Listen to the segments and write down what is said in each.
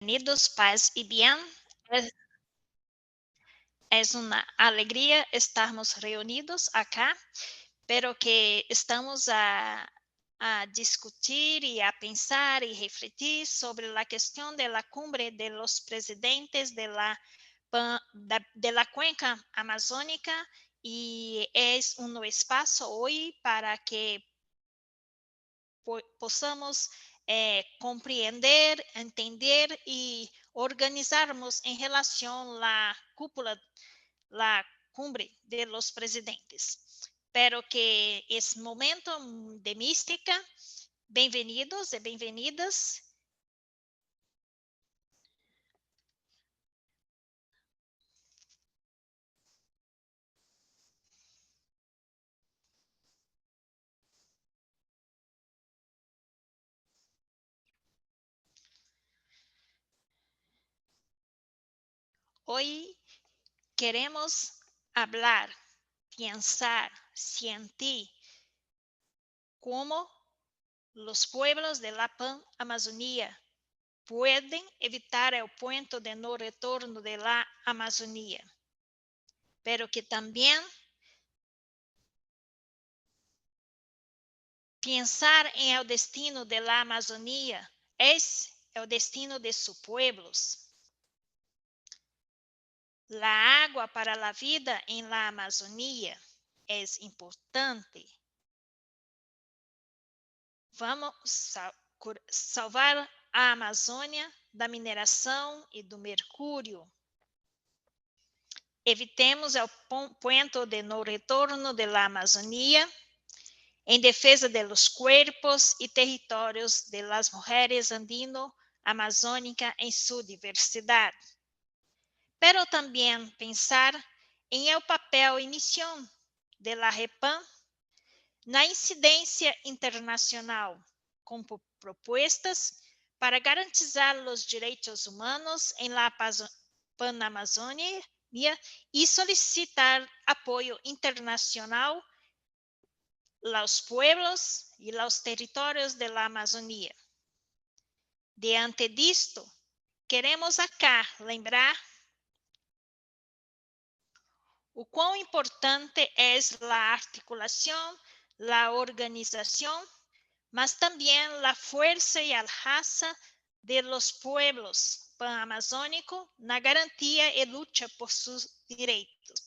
Unidos, paz y bien. Es una alegría estarmos reunidos acá, pero que estamos a discutir y a pensar y refletir sobre la cuestión de la cumbre de los presidentes de la cuenca amazónica, y es un espacio hoy para que possamos compreender, entender y organizarmos en relación a la cúpula, la cumbre de los presidentes. Pero que es momento de mística. Bem-vindos e bem-vindas. Hoy queremos hablar, pensar, sentir cómo los pueblos de la Amazonía pueden evitar el punto de no retorno de la Amazonía, pero que también pensar en el destino de la Amazonía es el destino de sus pueblos. La agua para la vida en la Amazonía es importante. Vamos salvar a Amazônia da mineração e do mercúrio. Evitemos o ponto de no retorno de la Amazonía en defesa de los cuerpos y territorios de las mujeres andino-amazónicas en su diversidad. Pero también pensar en el papel y misión de la REPAM na incidência internacional, com propostas para garantizar os direitos humanos em la Panamazônia e solicitar apoio internacional aos pueblos e aos territórios de la Amazônia. Diante disto, queremos acá lembrar o quão importante é a articulação, a organização, mas também a força e a raça de los pueblos pan-amazônicos na garantia e luta por seus direitos.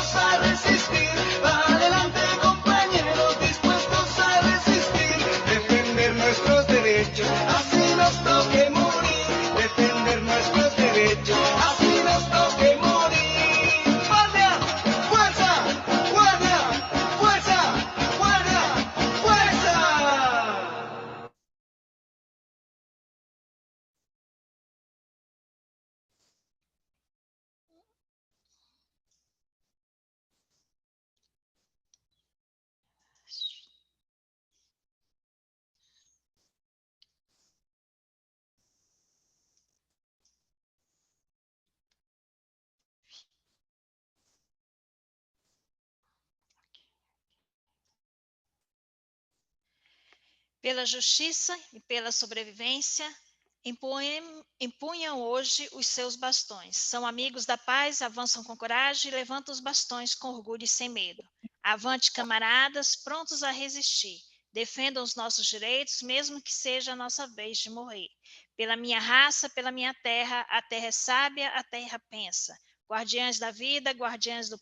dispuestos a resistir. Para adelante, compañeros, dispuestos a resistir. Defender nuestros derechos, así nos toque morir. Defender nuestros derechos, así nos toque morir. ¡Guardia! ¡Fuerza! ¡Guardia! ¡Fuerza! ¡Guardia! ¡Fuerza! Pela justiça e pela sobrevivência, empunham hoje os seus bastões. São amigos da paz, avançam com coragem e levantam os bastões com orgulho e sem medo. Avante, camaradas, prontos a resistir. Defendam os nossos direitos, mesmo que seja a nossa vez de morrer. Pela minha raça, pela minha terra, a terra é sábia, a terra pensa. Guardiães da vida, guardiães do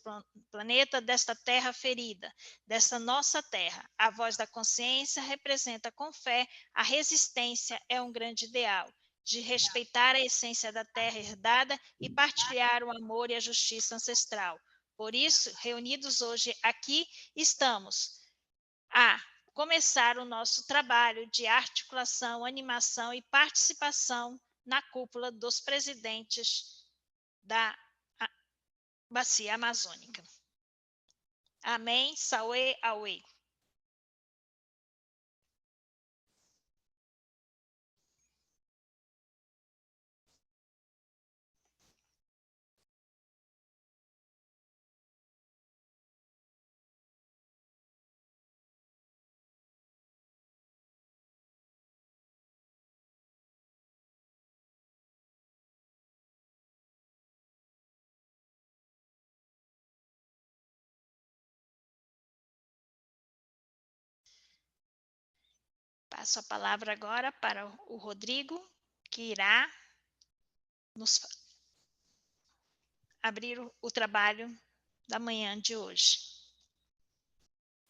planeta, desta terra ferida, desta nossa terra. A voz da consciência representa com fé a resistência é um grande ideal, de respeitar a essência da terra herdada e partilhar o amor e a justiça ancestral. Por isso, reunidos hoje aqui, estamos a começar o nosso trabalho de articulação, animação e participação na cúpula dos presidentes da Bacia Amazônica. Amém, Sauê, Auê. Passo a palavra agora para o Rodrigo, que irá nos abrir o trabalho da manhã de hoje.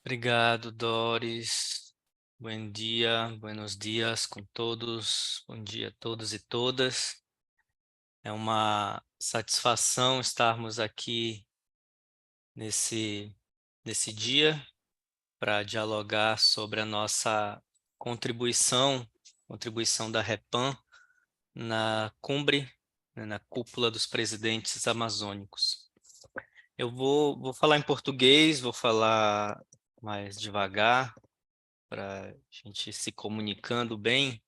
Obrigado, Doris. Bom dia, buenos dias com todos. Bom dia a todos e todas. É uma satisfação estarmos aqui nesse dia para dialogar sobre a nossa contribuição da REPAM na cúmbre, né, na cúpula dos presidentes amazônicos. Eu vou falar em português, vou falar mais devagar, para a gente se comunicando bem.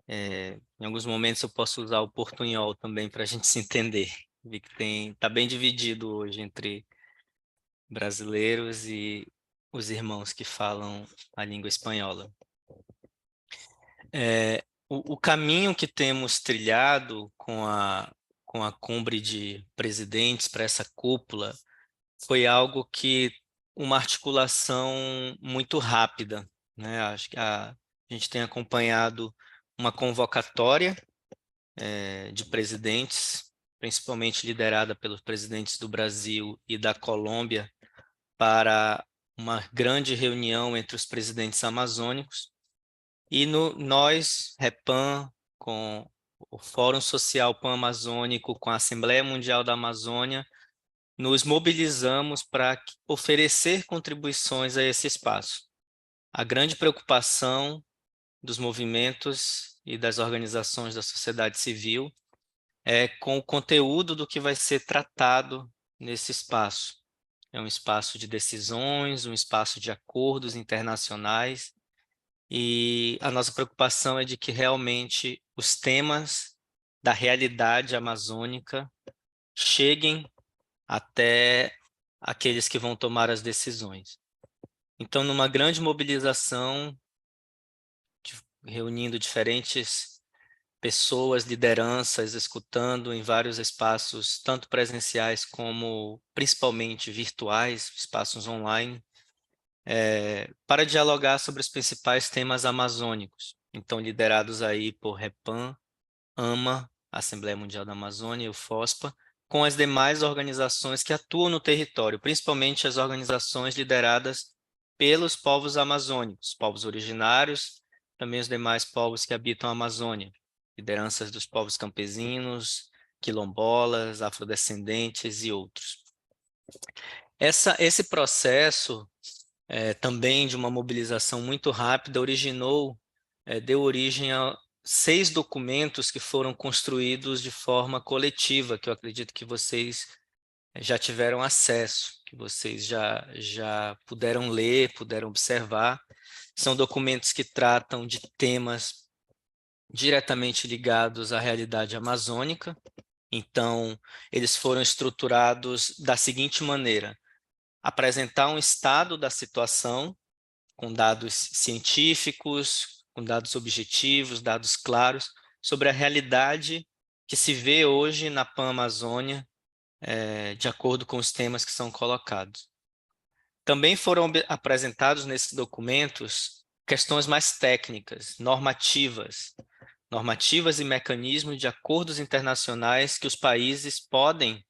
Em alguns momentos eu posso usar o portunhol também para a gente se entender. Vi que está bem dividido hoje entre brasileiros e os irmãos que falam a língua espanhola. O caminho que temos trilhado com a cúmbre de presidentes para essa cúpula foi algo que uma articulação muito rápida, né? Acho que a gente tem acompanhado uma convocatória de presidentes, principalmente liderada pelos presidentes do Brasil e da Colômbia, para uma grande reunião entre os presidentes amazônicos. E nós, REPAM, com o Fórum Social Pan-Amazônico, com a Assembleia Mundial da Amazônia, nos mobilizamos para oferecer contribuições a esse espaço. A grande preocupação dos movimentos e das organizações da sociedade civil é com o conteúdo do que vai ser tratado nesse espaço. É um espaço de decisões, um espaço de acordos internacionais, e a nossa preocupação é de que realmente os temas da realidade amazônica cheguem até aqueles que vão tomar as decisões. Então, numa grande mobilização, reunindo diferentes pessoas, lideranças, escutando em vários espaços, tanto presenciais como principalmente virtuais, espaços online, para dialogar sobre os principais temas amazônicos. Então, liderados aí por REPAM, AMA, Assembleia Mundial da Amazônia e o FOSPA, com as demais organizações que atuam no território, principalmente as organizações lideradas pelos povos amazônicos, povos originários, também os demais povos que habitam a Amazônia, lideranças dos povos campesinos, quilombolas, afrodescendentes e outros. Esse processo, também de uma mobilização muito rápida, deu origem a 6 documentos que foram construídos de forma coletiva, que eu acredito que vocês já tiveram acesso, que vocês já puderam ler, puderam observar. São documentos que tratam de temas diretamente ligados à realidade amazônica. Então, eles foram estruturados da seguinte maneira: apresentar um estado da situação, com dados científicos, com dados objetivos, dados claros, sobre a realidade que se vê hoje na Pan-Amazônia, de acordo com os temas que são colocados. Também foram apresentados nesses documentos questões mais técnicas, normativas e mecanismos de acordos internacionais que os países podem,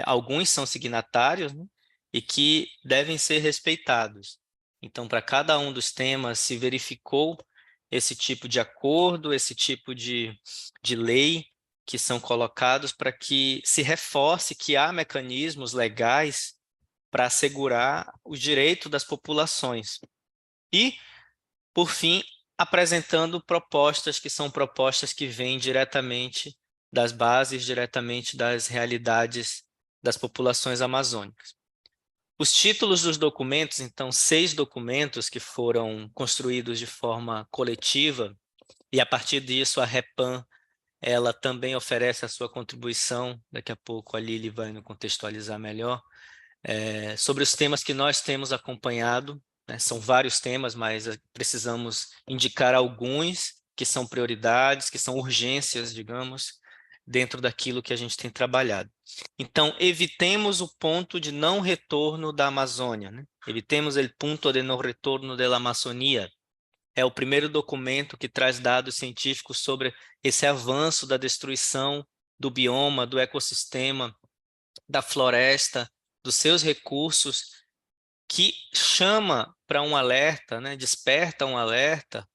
alguns são signatários, né, e que devem ser respeitados. Então, para cada um dos temas se verificou esse tipo de acordo, esse tipo de lei que são colocados para que se reforce que há mecanismos legais para assegurar o direito das populações. E, por fim, apresentando propostas que são propostas que vêm diretamente das bases, diretamente das realidades das populações amazônicas. Os títulos dos documentos, então, 6 documentos que foram construídos de forma coletiva, e a partir disso a REPAN, ela também oferece a sua contribuição, daqui a pouco a Lili vai nos contextualizar melhor, sobre os temas que nós temos acompanhado, né? São vários temas, mas precisamos indicar alguns que são prioridades, que são urgências, digamos, dentro daquilo que a gente tem trabalhado. Então, evitemos o ponto de não retorno da Amazônia, né? Evitemos o ponto de não retorno da Amazônia. É o primeiro documento que traz dados científicos sobre esse avanço da destruição do bioma, do ecossistema, da floresta, dos seus recursos, que chama para um alerta, né? Desperta um alerta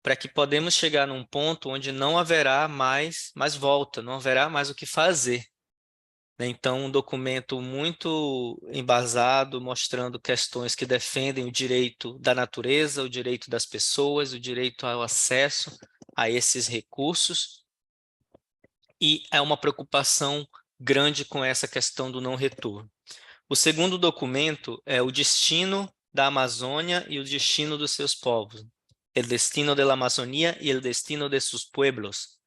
para que podemos chegar num ponto onde não haverá mais volta, não haverá mais o que fazer. Então, um documento muito embasado, mostrando questões que defendem o direito da natureza, o direito das pessoas, o direito ao acesso a esses recursos, e é uma preocupação grande com essa questão do não retorno. O segundo documento é o destino da Amazônia e o destino dos seus povos. El destino de la Amazonía y el destino de sus pueblos.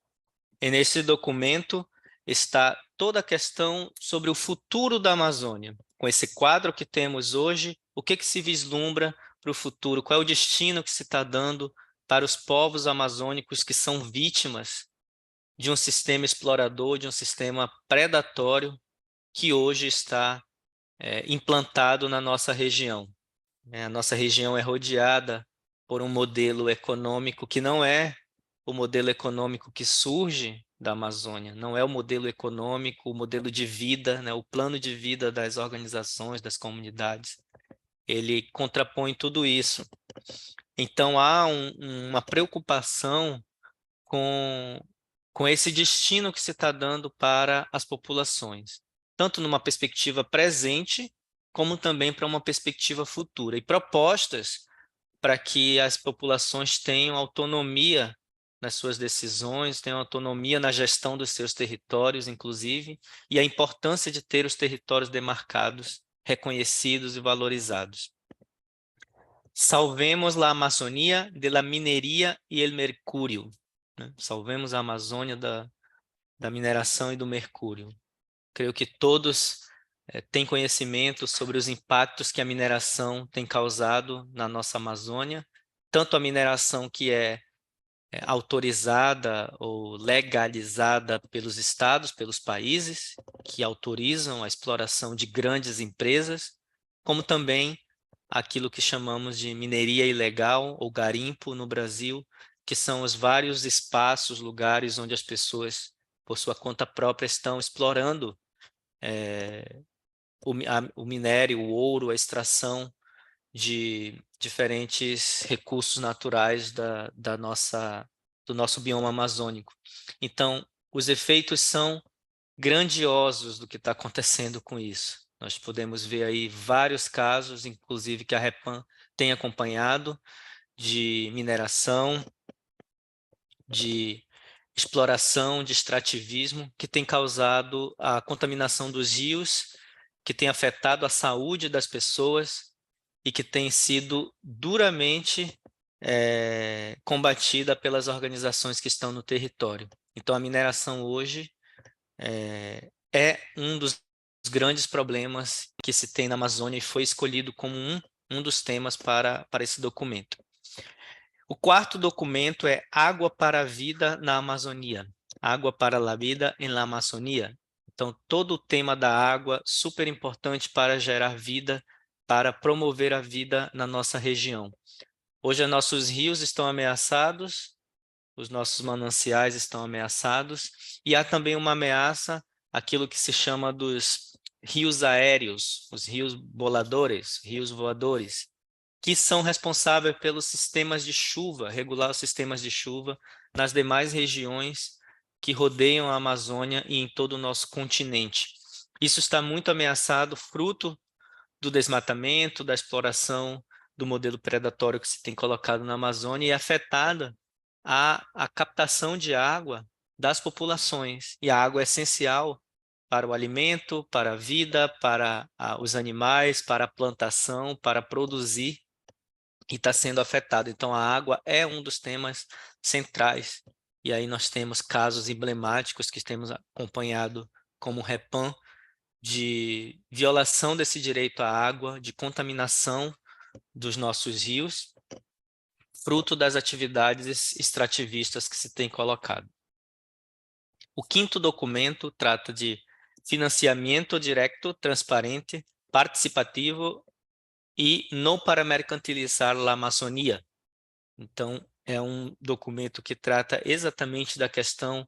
E nesse documento está toda a questão sobre o futuro da Amazônia. Com esse quadro que temos hoje, o que se vislumbra para o futuro? Qual é o destino que se está dando para os povos amazônicos que são vítimas de um sistema explorador, de um sistema predatório que hoje está implantado na nossa região? A nossa região é rodeada por um modelo econômico que não é o modelo econômico que surge da Amazônia, não é o modelo econômico, o modelo de vida, né, o plano de vida das organizações, das comunidades. Ele contrapõe tudo isso. Então, há uma preocupação com esse destino que se está dando para as populações, tanto numa perspectiva presente, como também para uma perspectiva futura, e propostas para que as populações tenham autonomia nas suas decisões, tenham autonomia na gestão dos seus territórios, inclusive, e a importância de ter os territórios demarcados, reconhecidos e valorizados. Salvemos a Amazônia de la mineria e el mercúrio. Né? Salvemos a Amazônia da mineração e do mercúrio. Creio que todos têm conhecimento sobre os impactos que a mineração tem causado na nossa Amazônia, tanto a mineração que é autorizada ou legalizada pelos estados, pelos países, que autorizam a exploração de grandes empresas, como também aquilo que chamamos de mineria ilegal ou garimpo no Brasil, que são os vários espaços, lugares onde as pessoas, por sua conta própria, estão explorando o minério, o ouro, a extração de diferentes recursos naturais do nosso bioma amazônico. Então, os efeitos são grandiosos do que está acontecendo com isso. Nós podemos ver aí vários casos, inclusive que a REPAM tem acompanhado, de mineração, de exploração, de extrativismo, que tem causado a contaminação dos rios, que tem afetado a saúde das pessoas e que tem sido duramente combatida pelas organizações que estão no território. Então, a mineração hoje é um dos grandes problemas que se tem na Amazônia e foi escolhido como um dos temas para esse documento. O quarto documento é Água para a Vida na Amazônia. Água para a Vida em la Amazônia. Então, todo o tema da água, super importante para gerar vida, para promover a vida na nossa região. Hoje, nossos rios estão ameaçados, os nossos mananciais estão ameaçados, e há também uma ameaça, aquilo que se chama dos rios aéreos, os rios boladores, rios voadores, que são responsáveis pelos sistemas de chuva, regular os sistemas de chuva nas demais regiões que rodeiam a Amazônia e em todo o nosso continente. Isso está muito ameaçado, fruto do desmatamento, da exploração do modelo predatório que se tem colocado na Amazônia, e é afetada a captação de água das populações. E a água é essencial para o alimento, para a vida, para os animais, para a plantação, para produzir, e está sendo afetada. Então, a água é um dos temas centrais. E aí nós temos casos emblemáticos que temos acompanhado como REPAM, de violação desse direito à água, de contaminação dos nossos rios, fruto das atividades extrativistas que se tem colocado. O quinto documento trata de financiamento direto, transparente, participativo e não para mercantilizar a Amazônia. Então, é um documento que trata exatamente da questão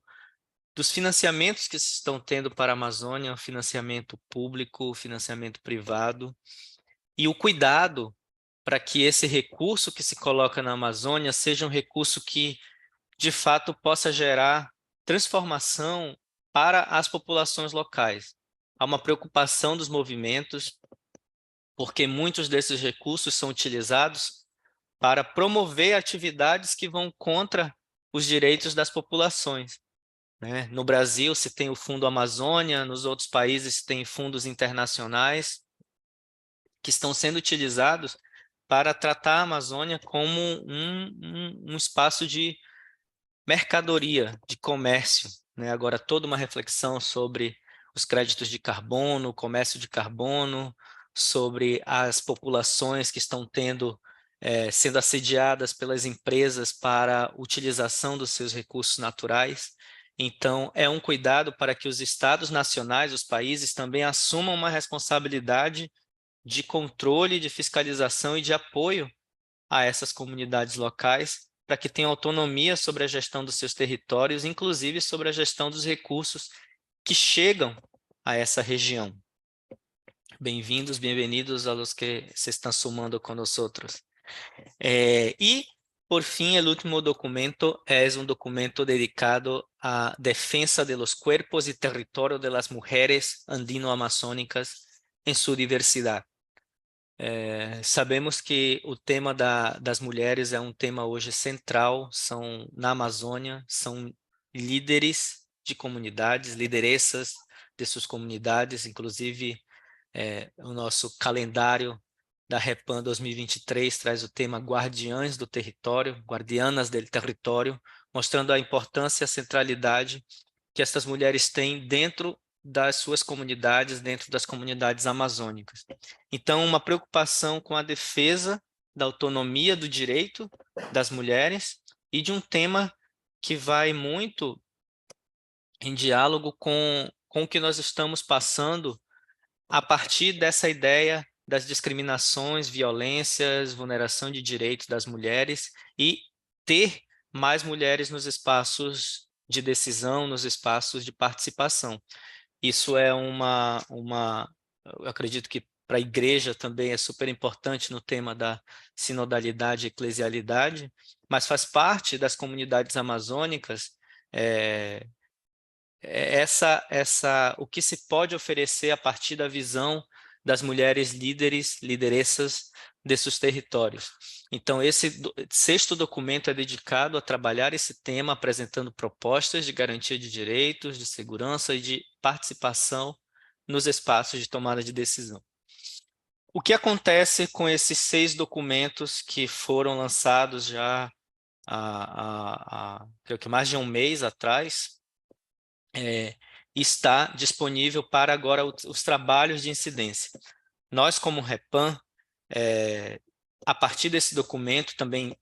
dos financiamentos que se estão tendo para a Amazônia, financiamento público, financiamento privado, e o cuidado para que esse recurso que se coloca na Amazônia seja um recurso que, de fato, possa gerar transformação para as populações locais. Há uma preocupação dos movimentos, porque muitos desses recursos são utilizados para promover atividades que vão contra os direitos das populações, né? No Brasil, se tem o Fundo Amazônia, nos outros países tem fundos internacionais que estão sendo utilizados para tratar a Amazônia como um espaço de mercadoria, de comércio, né? Agora, toda uma reflexão sobre os créditos de carbono, o comércio de carbono, sobre as populações que estão sendo assediadas pelas empresas para utilização dos seus recursos naturais. Então, é um cuidado para que os estados nacionais, os países, também assumam uma responsabilidade de controle, de fiscalização e de apoio a essas comunidades locais, para que tenham autonomia sobre a gestão dos seus territórios, inclusive sobre a gestão dos recursos que chegam a essa região. Bem-vindos, bem-vindos a los que se estão sumando com nós outros. E, por fim, o último documento é um documento dedicado à defesa de los cuerpos e território de las mujeres andino-amazônicas em sua diversidade. Sabemos que o tema das mulheres é um tema hoje central, na Amazônia, são líderes de comunidades, lideressas de suas comunidades, inclusive o nosso calendário da REPAM 2023 traz o tema Guardiãs do Território, Guardianas del Território, mostrando a importância e a centralidade que essas mulheres têm dentro das suas comunidades, dentro das comunidades amazônicas. Então, uma preocupação com a defesa da autonomia do direito das mulheres e de um tema que vai muito em diálogo com o que nós estamos passando a partir dessa ideia das discriminações, violências, vulneração de direitos das mulheres e ter mais mulheres nos espaços de decisão, nos espaços de participação. Isso é eu acredito que para a igreja também é super importante no tema da sinodalidade e eclesialidade, mas faz parte das comunidades amazônicas o que se pode oferecer a partir da visão das mulheres líderes, lideressas desses territórios. Então, esse sexto documento é dedicado a trabalhar esse tema, apresentando propostas de garantia de direitos, de segurança e de participação nos espaços de tomada de decisão. O que acontece com esses 6 documentos que foram lançados já creio que mais de um mês atrás, está disponível para agora os trabalhos de incidência. Nós, como Repam, a partir desse documento também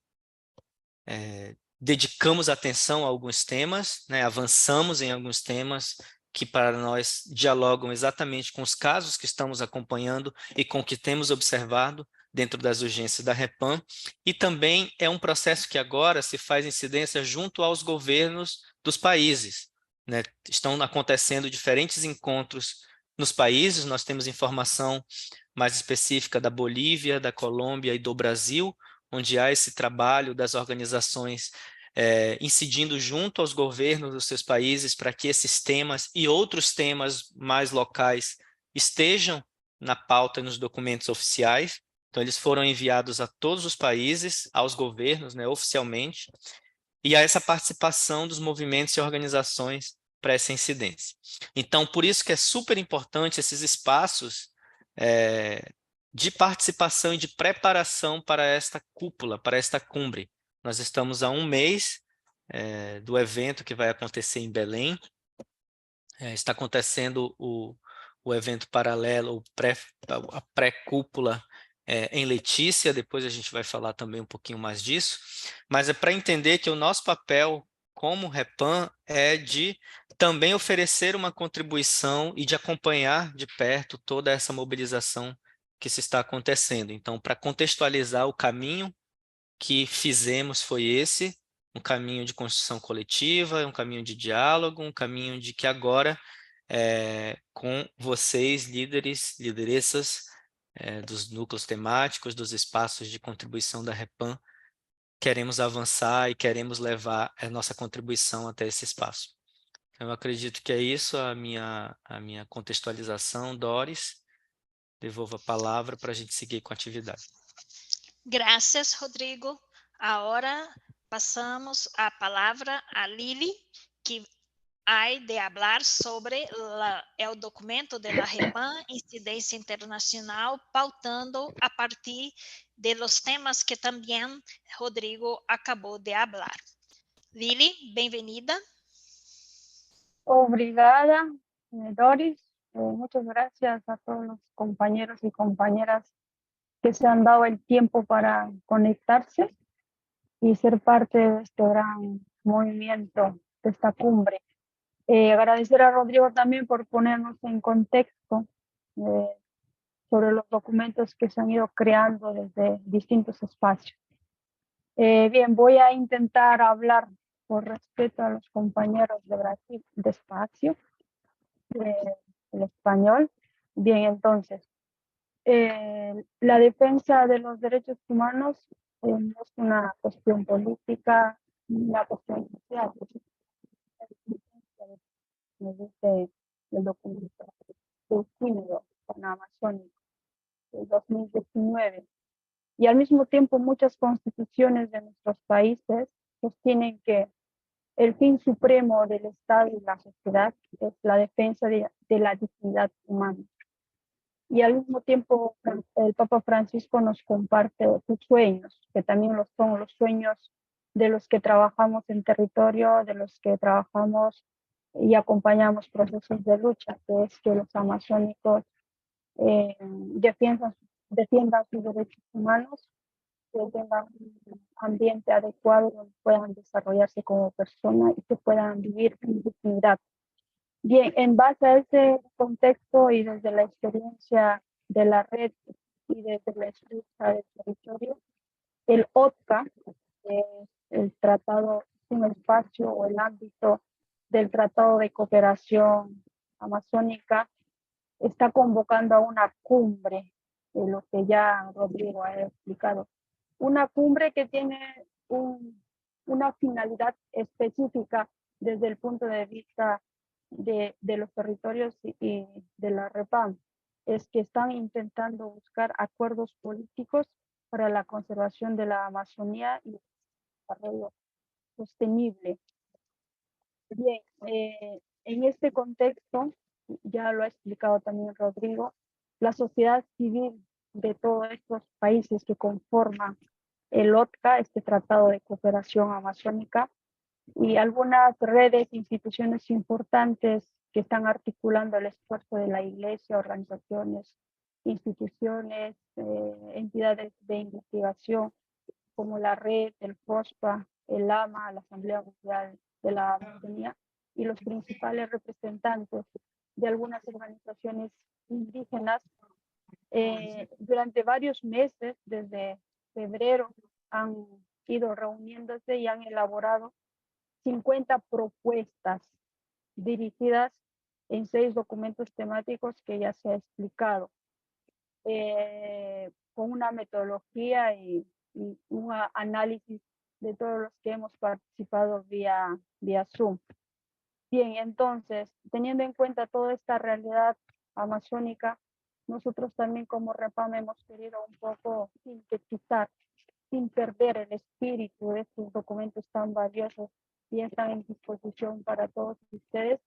dedicamos atenção a alguns temas, né, avançamos em alguns temas que para nós dialogam exatamente com os casos que estamos acompanhando e com o que temos observado dentro das urgências da Repam, e também é um processo que agora se faz incidência junto aos governos dos países, né? Estão acontecendo diferentes encontros nos países, nós temos informação mais específica da Bolívia, da Colômbia e do Brasil, onde há esse trabalho das organizações incidindo junto aos governos dos seus países para que esses temas e outros temas mais locais estejam na pauta e nos documentos oficiais. Então, eles foram enviados a todos os países, aos governos, né, oficialmente, e há essa participação dos movimentos e organizações para essa incidência. Então, por isso que é super importante esses espaços de participação e de preparação para esta cúpula, para esta cumbre. Nós estamos há um mês do evento que vai acontecer em Belém. Está acontecendo o evento paralelo, a pré-cúpula em Letícia, depois a gente vai falar também um pouquinho mais disso, mas é para entender que o nosso papel como Repam é de também oferecer uma contribuição e de acompanhar de perto toda essa mobilização que se está acontecendo. Então, para contextualizar o caminho que fizemos foi esse, um caminho de construção coletiva, um caminho de diálogo, um caminho de que agora, com vocês, líderes, lideressas, dos núcleos temáticos, dos espaços de contribuição da Repam, queremos avançar e queremos levar a nossa contribuição até esse espaço. Eu acredito que é isso, a minha contextualização. Doris, devolvo a palavra para a gente seguir com a atividade. Gracias, Rodrigo. Ahora pasamos a palabra a Lili, que hay de hablar sobre el documento de la Repam, Incidencia Internacional, pautando a partir de los temas que también Rodrigo acabó de hablar. Lili, bienvenida. Obrigada, Doris. Muchas gracias a todos los compañeros y compañeras que se han dado el tiempo para conectarse y ser parte de este gran movimiento, de esta cumbre. Agradecer a Rodrigo también por ponernos en contexto sobre los documentos que se han ido creando desde distintos espacios. Bien, voy a intentar hablar por respeto a los compañeros de Brasil despacio, el español. Bien, entonces, la defensa de los derechos humanos no es una cuestión política, una cuestión social. Me dice el documento del Sínodo Panamazónico del 2019. Y al mismo tiempo muchas constituciones de nuestros países sostienen que el fin supremo del Estado y la sociedad es la defensa de la dignidad humana. Y al mismo tiempo el Papa Francisco nos comparte sus sueños, que también son los sueños de los que trabajamos en territorio, de los que trabajamos y acompañamos procesos de lucha, que es que los amazónicos defiendan sus derechos humanos, que tengan un ambiente adecuado donde puedan desarrollarse como personas y que puedan vivir en dignidad. Bien, en base a ese contexto y desde la experiencia de la red y desde la escucha del territorio, el OTCA, el tratado, un espacio o el ámbito del Tratado de Cooperación amazónica está convocando a una cumbre, de lo que ya Rodrigo ha explicado. Una cumbre que tiene una finalidad específica desde el punto de vista de los territorios y de la REPAM, es que están intentando buscar acuerdos políticos para la conservación de la Amazonía y el desarrollo sostenible. Bien, en este contexto, ya lo ha explicado también Rodrigo, la sociedad civil de todos estos países que conforman el OTCA, este Tratado de Cooperación Amazónica, y algunas redes, instituciones importantes que están articulando el esfuerzo de la Iglesia, organizaciones, instituciones, entidades de investigación, como la red, el FOSPA, el AMA, la Asamblea Mundial de la Amazonía, y los principales representantes de algunas organizaciones indígenas, durante varios meses, desde febrero, han ido reuniéndose y han elaborado 50 propuestas dirigidas en 6 documentos temáticos que ya se ha explicado, con una metodología y un análisis de todos los que hemos participado vía Zoom. Bien, entonces, teniendo en cuenta toda esta realidad amazónica, nosotros también como REPAM hemos querido un poco sintetizar, sin perder el espíritu de estos documentos tan valiosos y están en disposición para todos ustedes,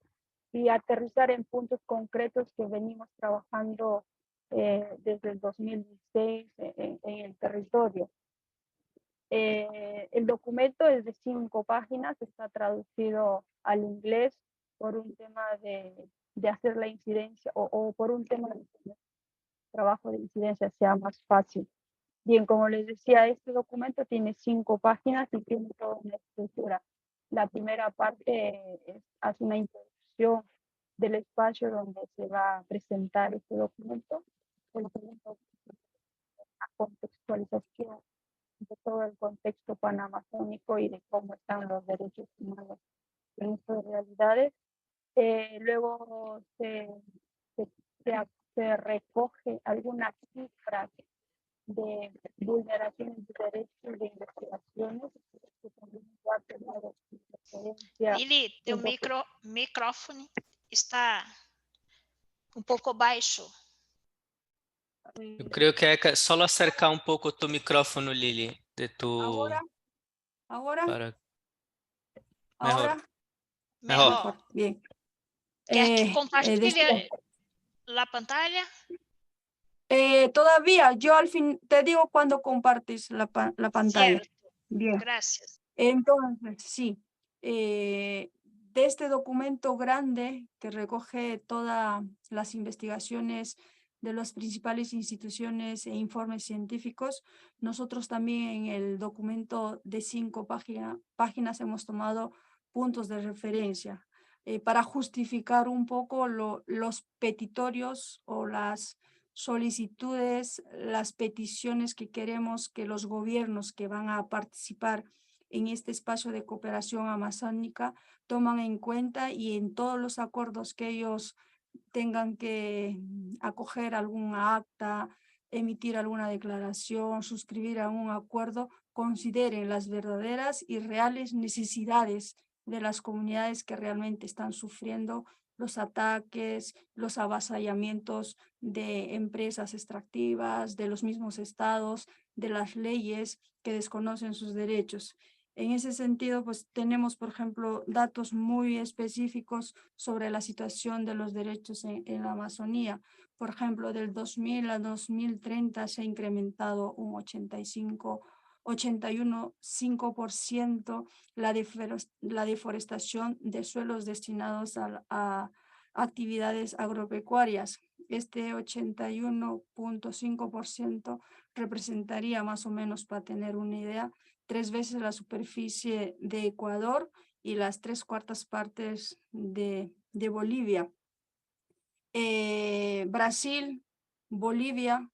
y aterrizar en puntos concretos que venimos trabajando desde el 2016 en el territorio. El documento es de 5 páginas, está traducido al inglés por un tema de hacer la incidencia o por un tema de que el trabajo de incidencia sea más fácil. Bien, como les decía, este documento tiene 5 páginas y tiene toda una estructura. La primera parte hace una introducción del espacio donde se va a presentar este documento. El segundo, la contextualización de todo el contexto panamazónico y de cómo están los derechos humanos en estas realidades. Luego se recoge algunas cifras de vulneraciones de derechos de investigaciones que también va a tener referencia. Lili, teu microfone está um pouco baixo. Eu creio que é solo acercar um pouco tu micrófono, Lili, de tu... Ahora, para... ahora, Mejor. Mejor. bien. Quer que decía, compartilhe la pantalla? todavía, yo al fin te digo cuando compartes la pantalla. Cierto. Bien. Gracias. Entonces, sí, de este documento grande que recoge todas las investigaciones de las principales instituciones e informes científicos, nosotros también en el documento de 5 páginas hemos tomado puntos de referencia para justificar un poco los petitorios o las solicitudes, las peticiones que queremos que los gobiernos que van a participar en este espacio de cooperación amazónica toman en cuenta, y en todos los acuerdos que ellos tengan que acoger alguna acta, emitir alguna declaración, suscribir algún acuerdo, consideren las verdaderas y reales necesidades de las comunidades que realmente están sufriendo los ataques, los avasallamientos de empresas extractivas, de los mismos estados, de las leyes que desconocen sus derechos. En ese sentido, pues tenemos, por ejemplo, datos muy específicos sobre la situación de los derechos en la Amazonía. Por ejemplo, del 2000 a 2030 se ha incrementado un 81,5% la deforestación de suelos destinados a actividades agropecuarias. Este 81,5% representaría, más o menos para tener una idea, 3 veces la superficie de Ecuador y las 3/4 partes de Bolivia. Brasil, Bolivia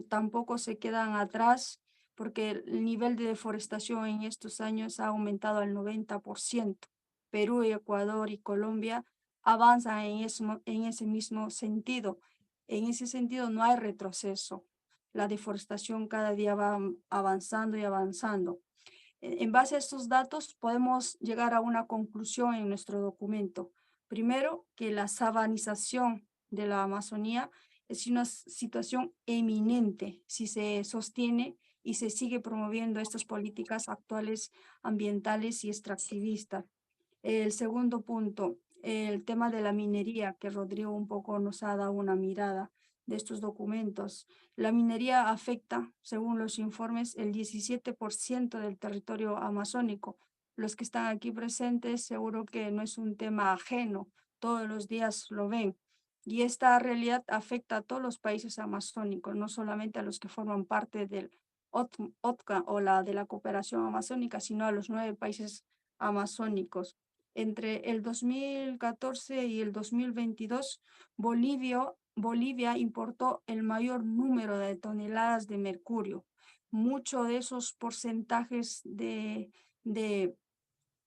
tampoco se quedan atrás, porque el nivel de deforestación en estos años ha aumentado al 90%. Perú, Ecuador y Colombia avanza en ese mismo sentido. En ese sentido no hay retroceso. La deforestación cada día va avanzando y avanzando. En base a estos datos podemos llegar a una conclusión en nuestro documento. Primero, que la sabanización de la Amazonía es una situación eminente si se sostiene y se sigue promoviendo estas políticas actuales ambientales y extractivistas. El segundo punto, el tema de la minería, que Rodrigo un poco nos ha dado una mirada de estos documentos. La minería afecta, según los informes, el 17% del territorio amazónico. Los que están aquí presentes seguro que no es un tema ajeno, todos los días lo ven. Y esta realidad afecta a todos los países amazónicos, no solamente a los que forman parte del OTCA o la de la cooperación amazónica, sino a los 9 países amazónicos. Entre el 2014 y el 2022, Bolivia importó el mayor número de toneladas de mercurio. Muchos de esos porcentajes de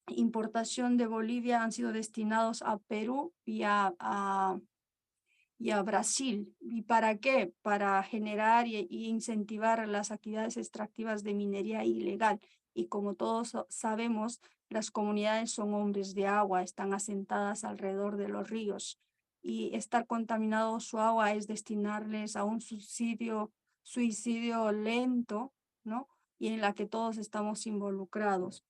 importación de Bolivia han sido destinados a Perú y a Brasil. ¿Y para qué? Para generar y incentivar las actividades extractivas de minería ilegal. Y como todos sabemos, las comunidades son hombres de agua, están asentadas alrededor de los ríos. Y estar contaminado su agua es destinarles a un suicidio lento, ¿no? Y en la que todos estamos involucrados.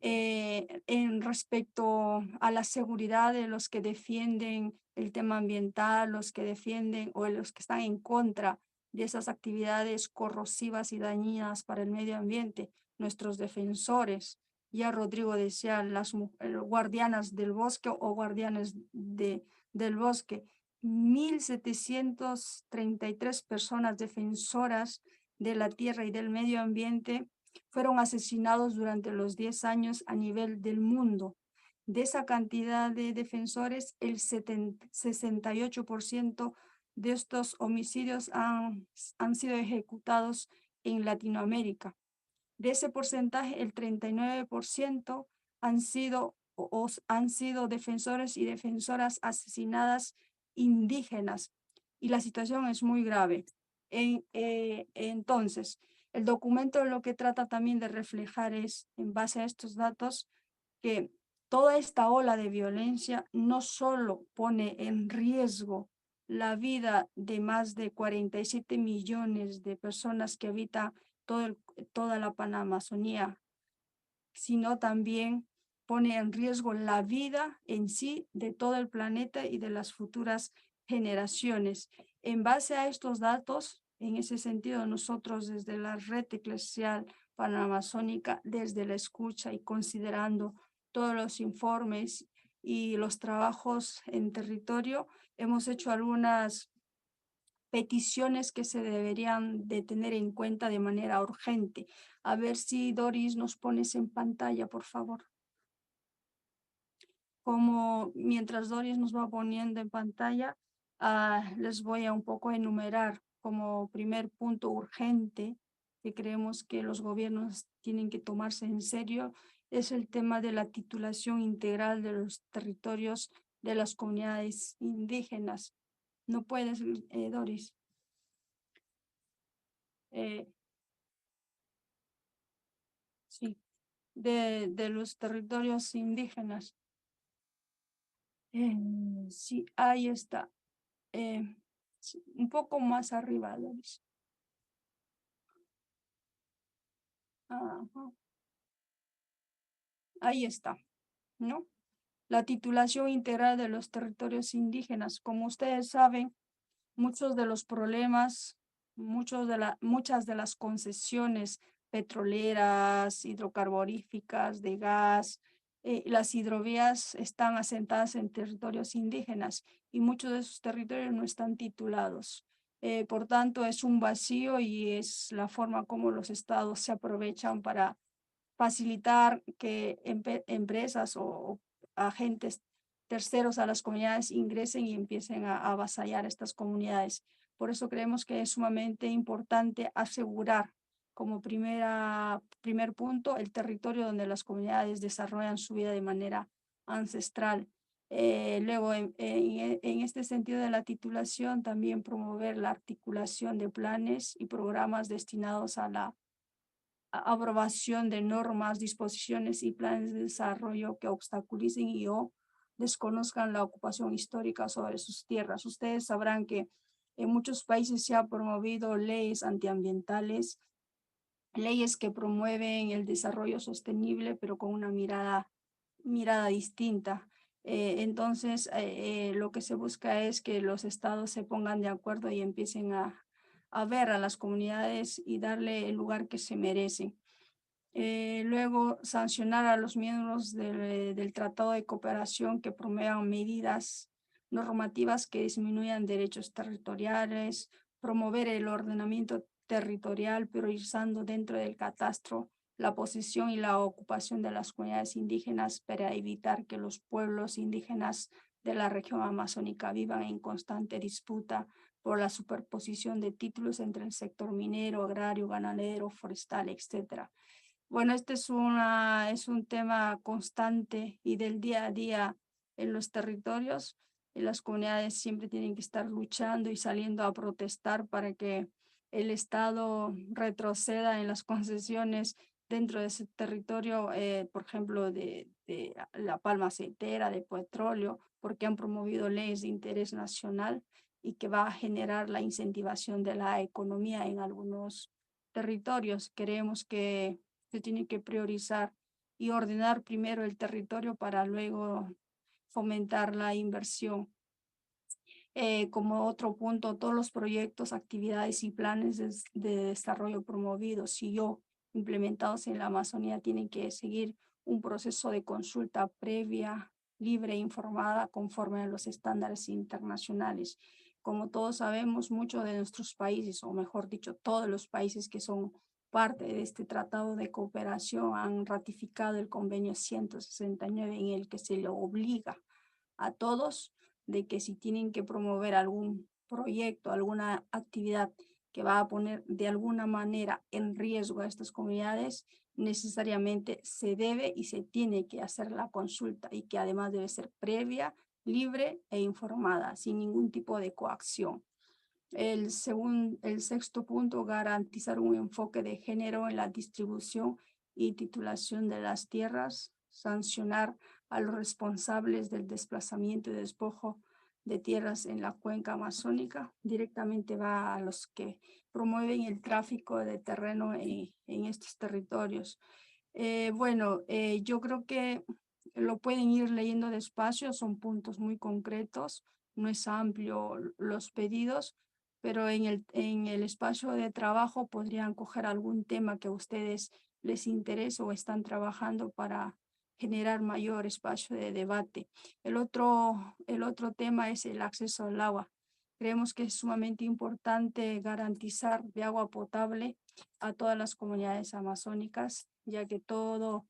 En respecto a la seguridad de los que defienden el tema ambiental, los que defienden o los que están en contra de esas actividades corrosivas y dañinas para el medio ambiente, nuestros defensores. Ya Rodrigo decía, las guardianas del bosque o guardianes del bosque, 1.733 personas defensoras de la tierra y del medio ambiente fueron asesinados durante los 10 años a nivel del mundo. De esa cantidad de defensores, el 68% de estos homicidios han sido ejecutados en Latinoamérica. De ese porcentaje, el 39% han sido defensores y defensoras asesinadas indígenas. Y la situación es muy grave. Entonces, el documento lo que trata también de reflejar es, en base a estos datos, que toda esta ola de violencia no solo pone en riesgo la vida de más de 47 millones de personas que habitan toda la Panamazonía, sino también pone en riesgo la vida en sí de todo el planeta y de las futuras generaciones. En base a estos datos, en ese sentido, nosotros desde la Red Eclesial Panamazónica, desde la escucha y considerando todos los informes y los trabajos en territorio, hemos hecho algunas peticiones que se deberían de tener en cuenta de manera urgente. A ver si Doris nos pones en pantalla, por favor. Como mientras Doris nos va poniendo en pantalla, les voy a un poco enumerar como primer punto urgente que creemos que los gobiernos tienen que tomarse en serio, es el tema de la titulación integral de los territorios de las comunidades indígenas. No puedes, Doris. Sí, de los territorios indígenas. Sí, ahí está. Sí, un poco más arriba, Doris. Ajá. Ahí está, ¿no? La titulación integral de los territorios indígenas. Como ustedes saben, muchos de los problemas, muchas de las concesiones petroleras, hidrocarburíficas, de gas, las hidrovías están asentadas en territorios indígenas y muchos de esos territorios no están titulados. Por tanto, es un vacío y es la forma como los estados se aprovechan para facilitar que empresas o agentes terceros a las comunidades ingresen y empiecen a avasallar estas comunidades. Por eso creemos que es sumamente importante asegurar como primer punto el territorio donde las comunidades desarrollan su vida de manera ancestral. Luego, en este sentido de la titulación, también promover la articulación de planes y programas destinados a la aprobación de normas, disposiciones y planes de desarrollo que obstaculicen y o desconozcan la ocupación histórica sobre sus tierras. Ustedes sabrán que en muchos países se ha promovido leyes antiambientales, leyes que promueven el desarrollo sostenible, pero con una mirada distinta. Entonces, lo que se busca es que los estados se pongan de acuerdo y empiecen a ver a las comunidades y darle el lugar que se merecen. Luego, sancionar a los miembros del Tratado de Cooperación que promuevan medidas normativas que disminuyan derechos territoriales, promover el ordenamiento territorial, priorizando dentro del catastro la posesión y la ocupación de las comunidades indígenas para evitar que los pueblos indígenas de la región amazónica vivan en constante disputa por la superposición de títulos entre el sector minero, agrario, ganadero, forestal, etc. Bueno, este es un tema constante y del día a día en los territorios. Y las comunidades siempre tienen que estar luchando y saliendo a protestar para que el Estado retroceda en las concesiones dentro de ese territorio, por ejemplo, de la palma aceitera, de petróleo, porque han promovido leyes de interés nacional y que va a generar la incentivación de la economía en algunos territorios. Creemos que se tiene que priorizar y ordenar primero el territorio para luego fomentar la inversión. Como otro punto, todos los proyectos, actividades y planes de desarrollo promovidos y o implementados en la Amazonía tienen que seguir un proceso de consulta previa, libre e informada conforme a los estándares internacionales. Como todos sabemos, muchos de nuestros países, o mejor dicho, todos los países que son parte de este tratado de cooperación han ratificado el convenio 169 en el que se le obliga a todos de que si tienen que promover algún proyecto, alguna actividad que va a poner de alguna manera en riesgo a estas comunidades, necesariamente se debe y se tiene que hacer la consulta y que además debe ser previa, libre e informada, sin ningún tipo de coacción. El sexto punto, garantizar un enfoque de género en la distribución y titulación de las tierras, sancionar a los responsables del desplazamiento y despojo de tierras en la cuenca amazónica, directamente va a los que promueven el tráfico de terreno en estos territorios. Yo creo que lo pueden ir leyendo despacio, son puntos muy concretos, no es amplio los pedidos, pero en el espacio de trabajo podrían coger algún tema que a ustedes les interese o están trabajando para generar mayor espacio de debate. El otro tema es el acceso al agua. Creemos que es sumamente importante garantizar de agua potable a todas las comunidades amazónicas, ya que todo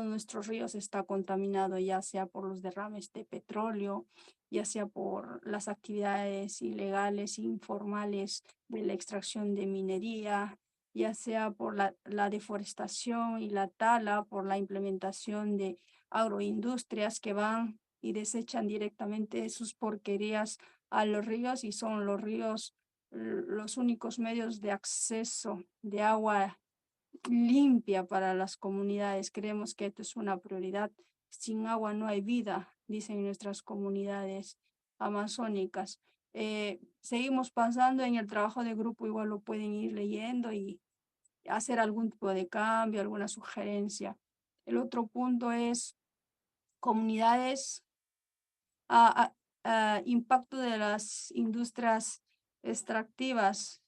nuestros ríos está contaminado, ya sea por los derrames de petróleo, ya sea por las actividades ilegales, informales de la extracción de minería, ya sea por la deforestación y la tala, por la implementación de agroindustrias que van y desechan directamente sus porquerías a los ríos y son los ríos los únicos medios de acceso de agua limpia para las comunidades. Creemos que esto es una prioridad. Sin agua no hay vida, dicen nuestras comunidades amazónicas. Seguimos pasando en el trabajo de grupo, igual lo pueden ir leyendo y hacer algún tipo de cambio, alguna sugerencia. El otro punto es comunidades, impacto de las industrias extractivas.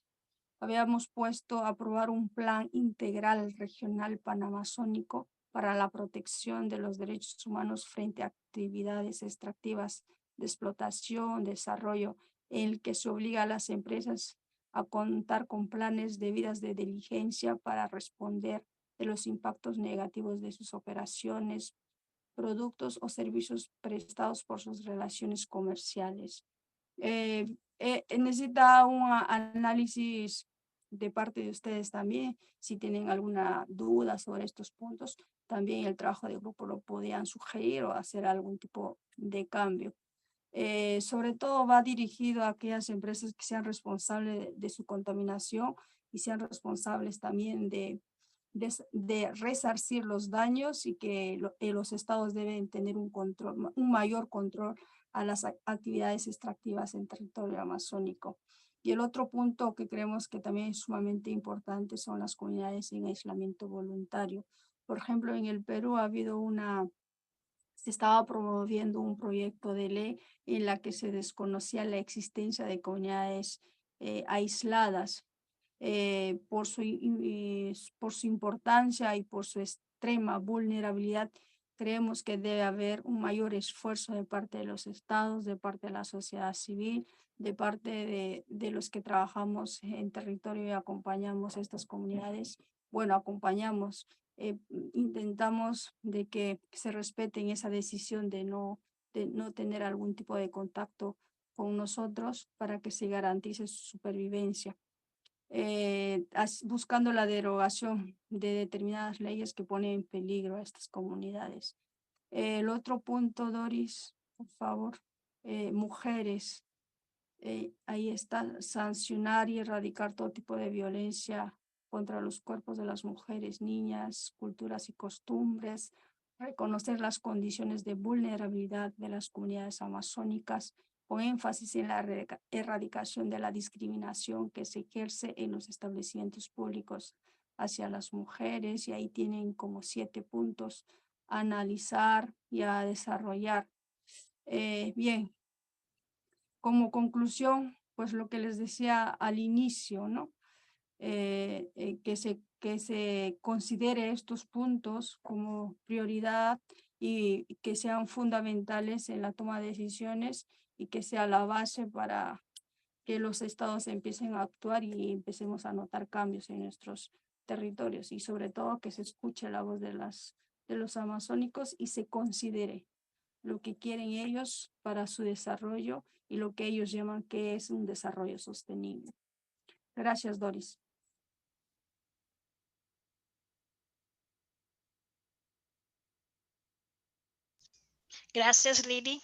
Habíamos puesto a aprobar un plan integral regional panamazónico para la protección de los derechos humanos frente a actividades extractivas de explotación, desarrollo, en el que se obliga a las empresas a contar con planes debidas de diligencia para responder de los impactos negativos de sus operaciones, productos o servicios prestados por sus relaciones comerciales. Necesita un análisis de parte de ustedes también, si tienen alguna duda sobre estos puntos, también el trabajo de grupo lo podían sugerir o hacer algún tipo de cambio. Sobre todo va dirigido a aquellas empresas que sean responsables de su contaminación y sean responsables también de resarcir los daños, y que los estados deben tener un mayor control a las actividades extractivas en territorio amazónico. Y el otro punto que creemos que también es sumamente importante son las comunidades en aislamiento voluntario. Por ejemplo, en el Perú ha habido se estaba promoviendo un proyecto de ley en la que se desconocía la existencia de comunidades aisladas. Por su importancia y por su extrema vulnerabilidad, creemos que debe haber un mayor esfuerzo de parte de los estados, de parte de la sociedad civil, de parte de los que trabajamos en territorio y acompañamos a estas comunidades. Bueno, acompañamos, intentamos de que se respeten esa decisión de no tener algún tipo de contacto con nosotros para que se garantice su supervivencia. Buscando la derogación de determinadas leyes que ponen en peligro a estas comunidades. El otro punto, Doris, por favor, mujeres. Ahí está, sancionar y erradicar todo tipo de violencia contra los cuerpos de las mujeres, niñas, culturas y costumbres, reconocer las condiciones de vulnerabilidad de las comunidades amazónicas, con énfasis en la erradicación de la discriminación que se ejerce en los establecimientos públicos hacia las mujeres, y ahí tienen como 7 puntos a analizar y a desarrollar. Bien, como conclusión, pues lo que les decía al inicio, ¿no? Que se considere estos puntos como prioridad y que sean fundamentales en la toma de decisiones, y que sea la base para que los estados empiecen a actuar y empecemos a notar cambios en nuestros territorios, y sobre todo que se escuche la voz de los amazónicos y se considere lo que quieren ellos para su desarrollo y lo que ellos llaman que es un desarrollo sostenible. Gracias, Doris. Graças, Lili.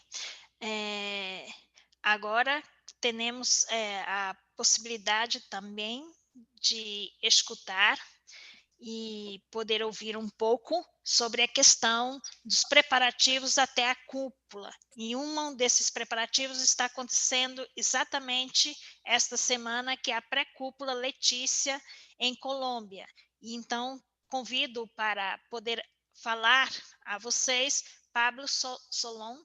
Agora temos a possibilidade também de escutar e poder ouvir um pouco sobre a questão dos preparativos até a cúpula. E um desses preparativos está acontecendo exatamente esta semana, que é a pré-cúpula Letícia, em Colômbia. E então, convido para poder falar a vocês Pablo Solon,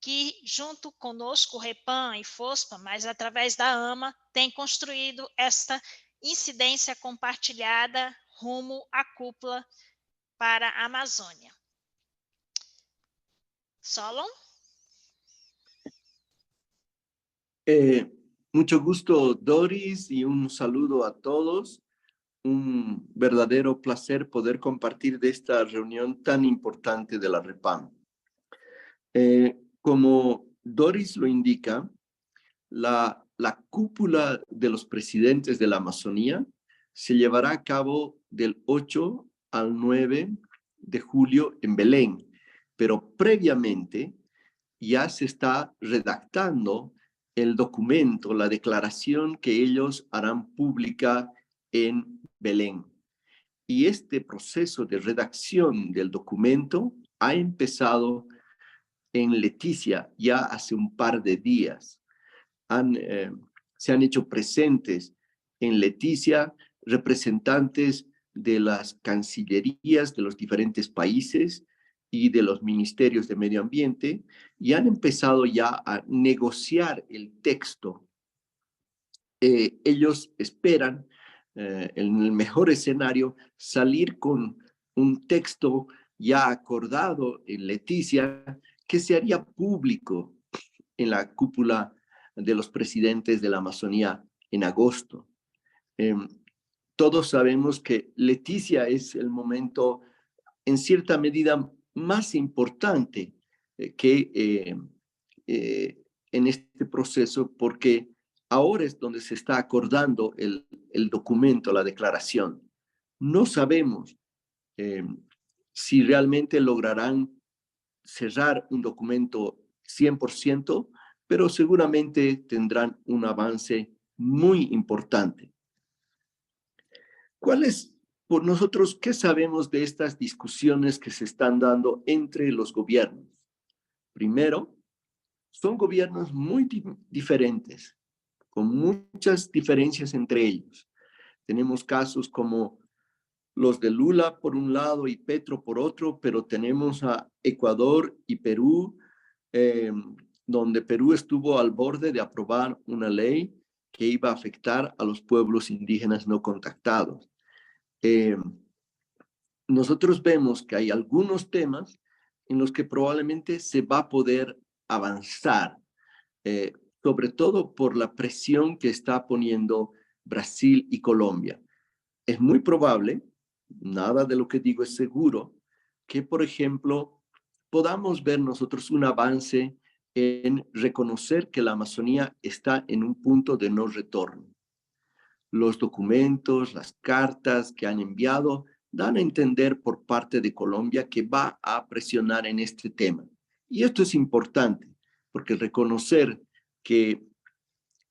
que junto conosco, Repan e Fospa, mas através da AMA, tem construído esta incidência compartilhada rumo à cúpula para a Amazônia. Solon? Mucho gusto, Doris, y un saludo a todos. Un verdadero placer poder compartir de esta reunión tan importante de la REPAM. Como Doris lo indica, la cúpula de los presidentes de la Amazonía se llevará a cabo del 8 al 9 de julio en Belén, pero previamente ya se está redactando el documento, la declaración que ellos harán pública en Belén. Y este proceso de redacción del documento ha empezado en Leticia ya hace un par de días. Se han hecho presentes en Leticia representantes de las cancillerías de los diferentes países y de los ministerios de medio ambiente, y han empezado ya a negociar el texto. Ellos esperan, en el mejor escenario, salir con un texto ya acordado en Leticia que se haría público en la cúpula de los presidentes de la Amazonía en agosto. Todos sabemos que Leticia es el momento, en cierta medida, más importante en este proceso, porque ahora es donde se está acordando el documento, la declaración. No sabemos si realmente lograrán cerrar un documento 100%, pero seguramente tendrán un avance muy importante. ¿Cuál es, por nosotros, qué sabemos de estas discusiones que se están dando entre los gobiernos? Primero, son gobiernos muy diferentes, con muchas diferencias entre ellos. Tenemos casos como los de Lula por un lado y Petro por otro, pero tenemos a Ecuador y Perú, donde Perú estuvo al borde de aprobar una ley que iba a afectar a los pueblos indígenas no contactados. Nosotros vemos que hay algunos temas en los que probablemente se va a poder avanzar, sobre todo por la presión que está poniendo Brasil y Colombia. Es muy probable, nada de lo que digo es seguro, que, por ejemplo, podamos ver nosotros un avance en reconocer que la Amazonía está en un punto de no retorno. Los documentos, las cartas que han enviado dan a entender por parte de Colombia que va a presionar en este tema. Y esto es importante, porque reconocer que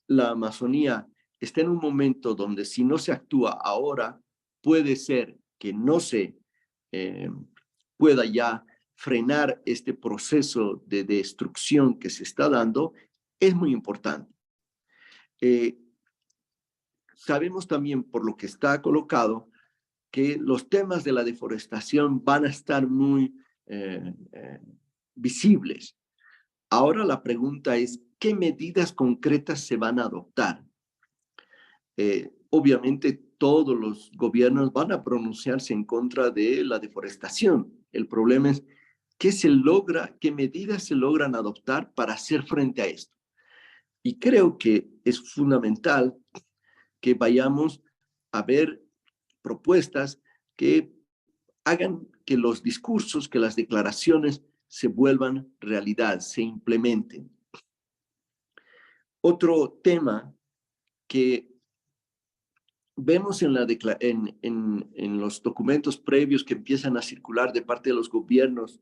la Amazonía está en un momento donde si no se actúa ahora, puede ser que no se pueda ya frenar este proceso de destrucción que se está dando, es muy importante. Sabemos también por lo que está colocado que los temas de la deforestación van a estar muy visibles. Ahora la pregunta es, ¿qué medidas concretas se van a adoptar? Obviamente todos los gobiernos van a pronunciarse en contra de la deforestación. El problema es, ¿qué medidas se logran adoptar para hacer frente a esto? Y creo que es fundamental que vayamos a ver propuestas que hagan que los discursos, que las declaraciones se vuelvan realidad, se implementen. Otro tema que vemos en los documentos previos que empiezan a circular de parte de los gobiernos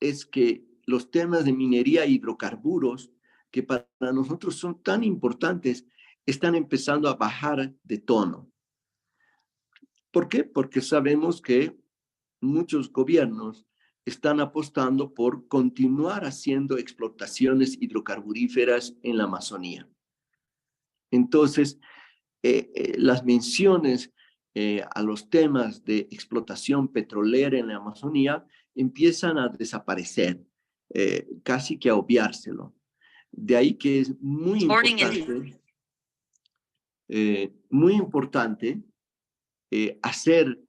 es que los temas de minería e hidrocarburos, que para nosotros son tan importantes, están empezando a bajar de tono. ¿Por qué? Porque sabemos que muchos gobiernos están apostando por continuar haciendo explotaciones hidrocarburíferas en la Amazonía. Entonces, las menciones a los temas de explotación petrolera en la Amazonía empiezan a desaparecer, casi que a obviárselo. De ahí que es muy importante hacer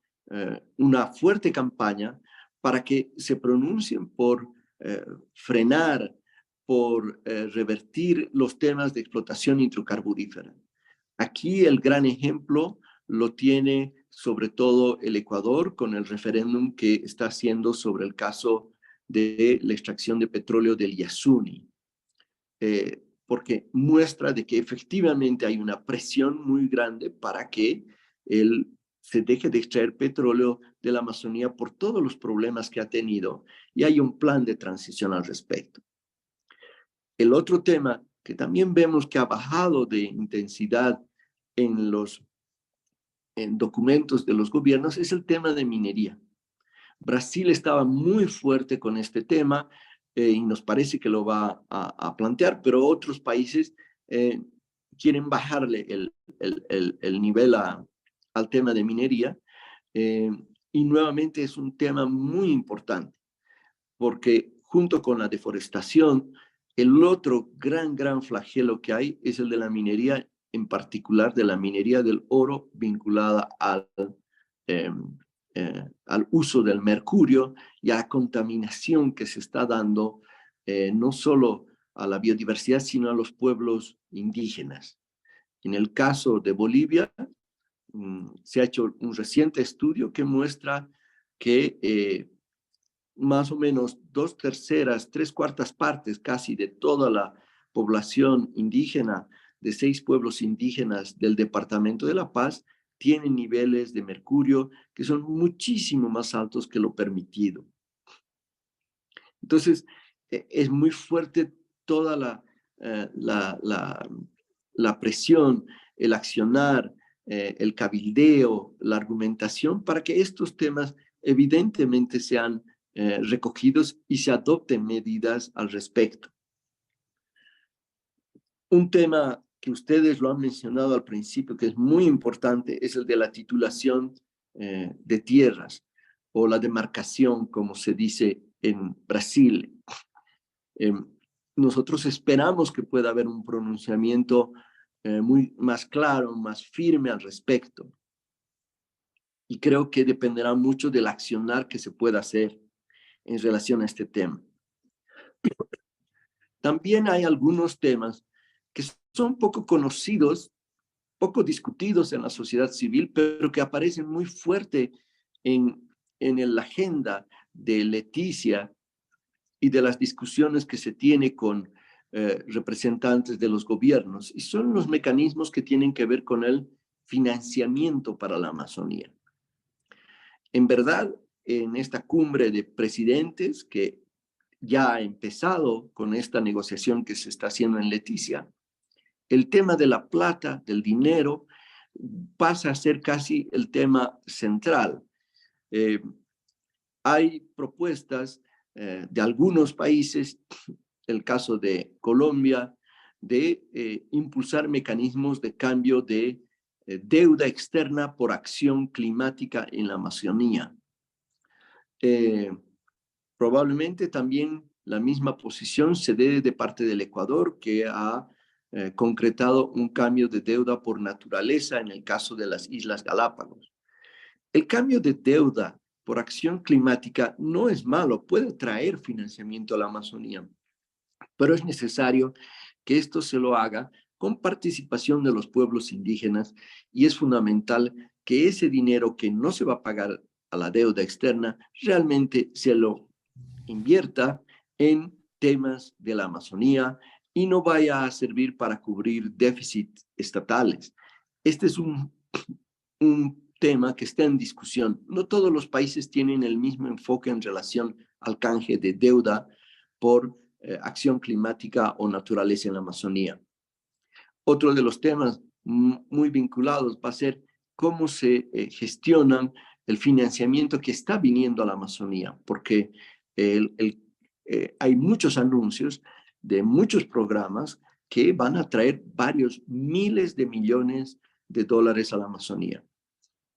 una fuerte campaña para que se pronuncien por frenar, por revertir los temas de explotación hidrocarburífera. Aquí el gran ejemplo lo tiene sobre todo el Ecuador con el referéndum que está haciendo sobre el caso de la extracción de petróleo del Yasuni, porque muestra de que efectivamente hay una presión muy grande para que se deje de extraer petróleo de la Amazonía por todos los problemas que ha tenido y hay un plan de transición al respecto. El otro tema que también vemos que ha bajado de intensidad en documentos de los gobiernos es el tema de minería. Brasil estaba muy fuerte con este tema y nos parece que lo va a plantear, pero otros países quieren bajarle el nivel al tema de minería y nuevamente es un tema muy importante porque junto con la deforestación, el otro gran flagelo que hay es el de la minería, en particular de la minería del oro vinculada al uso del mercurio y a la contaminación que se está dando no solo a la biodiversidad, sino a los pueblos indígenas. En el caso de Bolivia, se ha hecho un reciente estudio que muestra que más o menos 2/3, 3/4 partes casi de toda población indígena de 6 pueblos indígenas del Departamento de La Paz tienen niveles de mercurio que son muchísimo más altos que lo permitido. Entonces, es muy fuerte toda la presión, el accionar, el cabildeo, la argumentación para que estos temas evidentemente sean recogidos y se adopten medidas al respecto. Un tema que ustedes lo han mencionado al principio, que es muy importante, es el de la titulación de tierras o la demarcación, como se dice en Brasil. Nosotros esperamos que pueda haber un pronunciamiento muy más claro, más firme al respecto. Y creo que dependerá mucho del accionar que se pueda hacer en relación a este tema. También hay algunos temas que son poco conocidos, poco discutidos en la sociedad civil, pero que aparecen muy fuerte en la agenda de Leticia y de las discusiones que se tiene con representantes de los gobiernos, y son los mecanismos que tienen que ver con el financiamiento para la Amazonía. En verdad, en esta cumbre de presidentes que ya ha empezado con esta negociación que se está haciendo en Leticia, el tema de la plata, del dinero, pasa a ser casi el tema central. Hay propuestas de algunos países, el caso de Colombia, de impulsar mecanismos de cambio de deuda externa por acción climática en la Amazonía. Probablemente también la misma posición se dé de parte del Ecuador, que ha concretado un cambio de deuda por naturaleza en el caso de las Islas Galápagos. El cambio de deuda por acción climática no es malo, puede traer financiamiento a la Amazonía, pero es necesario que esto se lo haga con participación de los pueblos indígenas, y es fundamental que ese dinero que no se va a pagar a la deuda externa realmente se lo invierta en temas de la Amazonía y no vaya a servir para cubrir déficits estatales. Este es un tema que está en discusión. No todos los países tienen el mismo enfoque en relación al canje de deuda por acción climática o naturaleza en la Amazonía. Otro de los temas muy vinculados va a ser cómo se gestionan el financiamiento que está viniendo a la Amazonía, porque hay muchos anuncios de muchos programas que van a traer varios miles de millones de dólares a la Amazonía.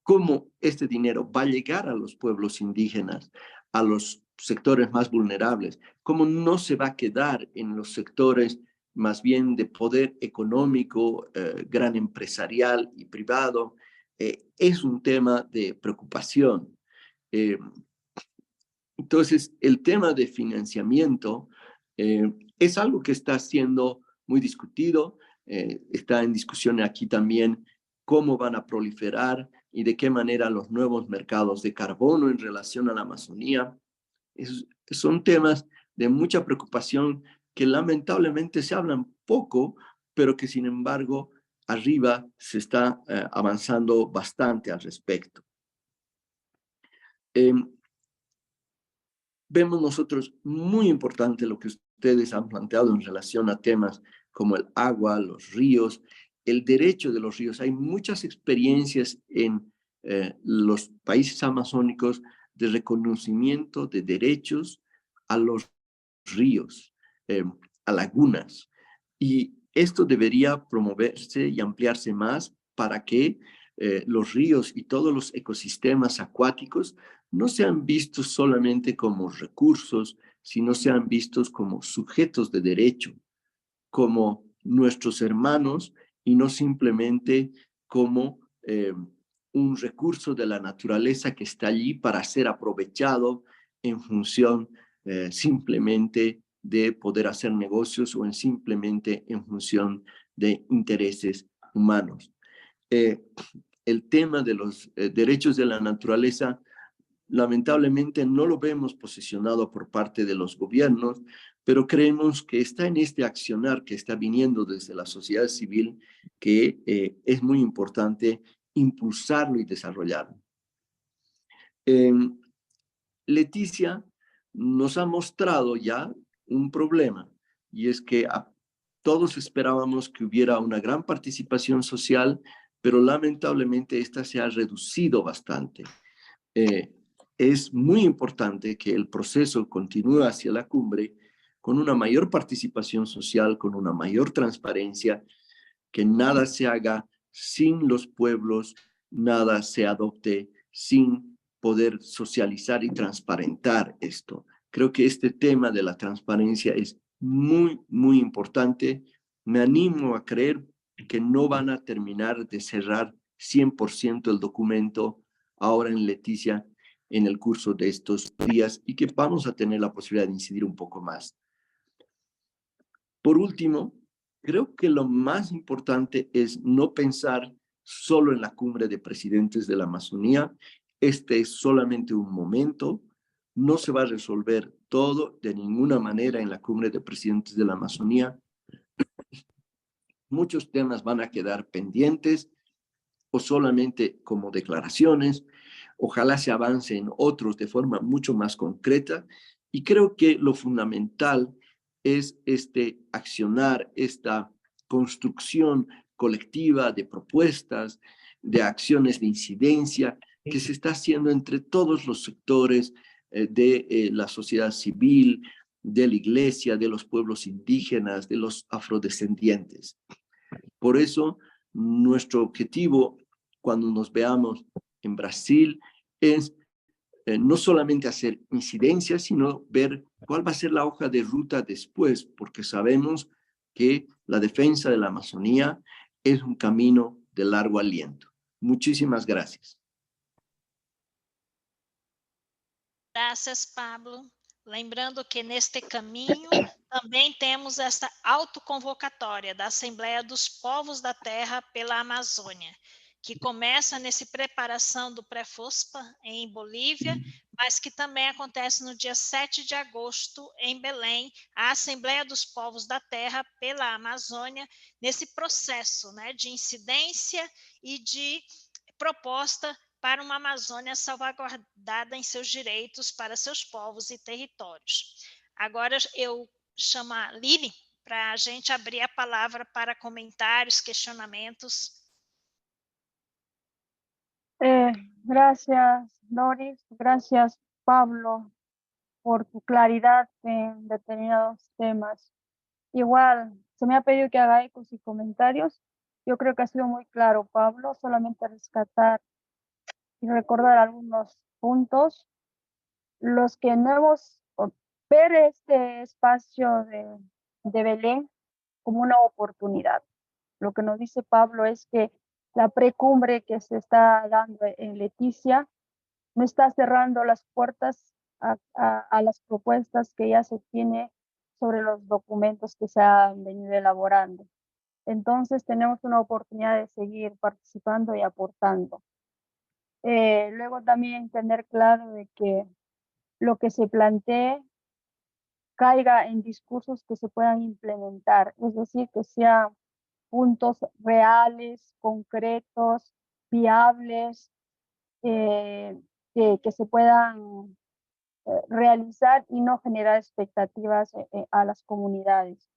¿Cómo este dinero va a llegar a los pueblos indígenas, a los sectores más vulnerables? ¿Cómo no se va a quedar en los sectores más bien de poder económico, gran empresarial y privado? Es un tema de preocupación. Entonces, el tema de financiamiento es algo que está siendo muy discutido. Está en discusión aquí también cómo van a proliferar y de qué manera los nuevos mercados de carbono en relación a la Amazonía. Son temas de mucha preocupación que lamentablemente se hablan poco, pero que sin embargo arriba se está avanzando bastante al respecto. Vemos nosotros muy importante lo que ustedes han planteado en relación a temas como el agua, los ríos, el derecho de los ríos. Hay muchas experiencias en los países amazónicos de reconocimiento de derechos a los ríos, a lagunas. Y esto debería promoverse y ampliarse más para que los ríos y todos los ecosistemas acuáticos no sean vistos solamente como recursos, sino sean vistos como sujetos de derecho, como nuestros hermanos y no simplemente como un recurso de la naturaleza que está allí para ser aprovechado en función simplemente de poder hacer negocios o simplemente en función de intereses humanos. El tema de los derechos de la naturaleza lamentablemente no lo vemos posicionado por parte de los gobiernos, pero creemos que está en este accionar que está viniendo desde la sociedad civil que es muy importante impulsarlo y desarrollarlo. Leticia nos ha mostrado ya un problema, y es que todos esperábamos que hubiera una gran participación social, pero lamentablemente esta se ha reducido bastante. Es muy importante que el proceso continúe hacia la cumbre con una mayor participación social, con una mayor transparencia, que nada se haga sin los pueblos, nada se adopte sin poder socializar y transparentar esto. Creo que este tema de la transparencia es muy, muy importante. Me animo a creer que no van a terminar de cerrar 100% el documento ahora en Leticia en el curso de estos días y que vamos a tener la posibilidad de incidir un poco más. Por último, creo que lo más importante es no pensar solo en la cumbre de presidentes de la Amazonía. Este es solamente un momento. No se va a resolver todo de ninguna manera en la cumbre de presidentes de la Amazonía. Muchos temas van a quedar pendientes o solamente como declaraciones. Ojalá se avance en otros de forma mucho más concreta. Y creo que lo fundamental es este accionar, esta construcción colectiva de propuestas, de acciones de incidencia que se está haciendo entre todos los sectores de la sociedad civil, de la iglesia, de los pueblos indígenas, de los afrodescendientes. Por eso, nuestro objetivo cuando nos veamos en Brasil es no solamente hacer incidencias, sino ver cuál va a ser la hoja de ruta después, porque sabemos que la defensa de la Amazonía es un camino de largo aliento. Muchísimas gracias. Graças, Pablo. Lembrando que neste caminho também temos esta autoconvocatória da Assembleia dos Povos da Terra pela Amazônia, que começa nessa preparação do Pré-FOSPA em Bolívia, mas que também acontece no dia 7 de agosto em Belém, a Assembleia dos Povos da Terra pela Amazônia, nesse processo, né, de incidência e de proposta para uma Amazônia salvaguardada em seus direitos para seus povos e territórios. Agora eu chamo a Lili para a gente abrir a palavra para comentários, questionamentos. Gracias, Doris. Gracias, Pablo, por tu claridad en determinados temas. Igual, se me ha pedido que haga ecos y comentarios. Yo creo que ha sido muy claro, Pablo, solamente rescatar y recordar algunos puntos. Los que no hemos ver este espacio de Belén como una oportunidad. Lo que nos dice Pablo es que la precumbre que se está dando en Leticia no está cerrando las puertas a las propuestas que ya se tiene sobre los documentos que se han venido elaborando. Entonces tenemos una oportunidad de seguir participando y aportando. Luego también tener claro de que lo que se plantee caiga en discursos que se puedan implementar, es decir, que sean puntos reales, concretos, viables, que se puedan realizar y no generar expectativas a las comunidades.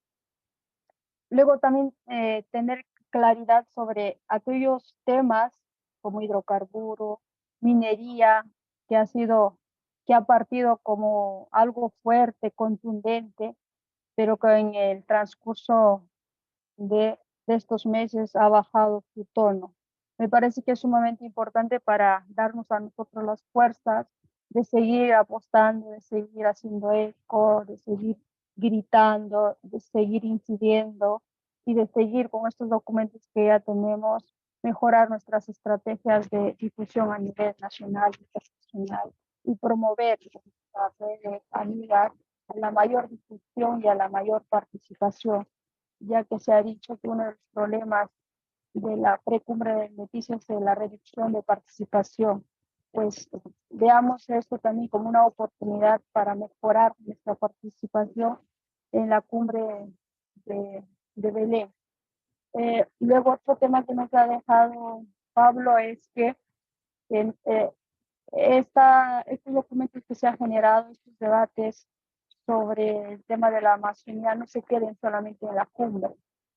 Luego también tener claridad sobre aquellos temas como hidrocarburo, minería, que ha partido como algo fuerte, contundente, pero que en el transcurso de estos meses ha bajado su tono. Me parece que es sumamente importante para darnos a nosotros las fuerzas de seguir apostando, de seguir haciendo eco, de seguir gritando, de seguir incidiendo y de seguir con estos documentos que ya tenemos, mejorar nuestras estrategias de difusión a nivel nacional y internacional y promover las redes amigas a la mayor difusión y a la mayor participación, ya que se ha dicho que uno de los problemas de la precumbre de Leticia es la reducción de participación. Pues veamos esto también como una oportunidad para mejorar nuestra participación en la cumbre de Belén. Luego otro tema que nos ha dejado Pablo es que estos documentos que se han generado, estos debates sobre el tema de la Amazonía no se queden solamente en la cumbre,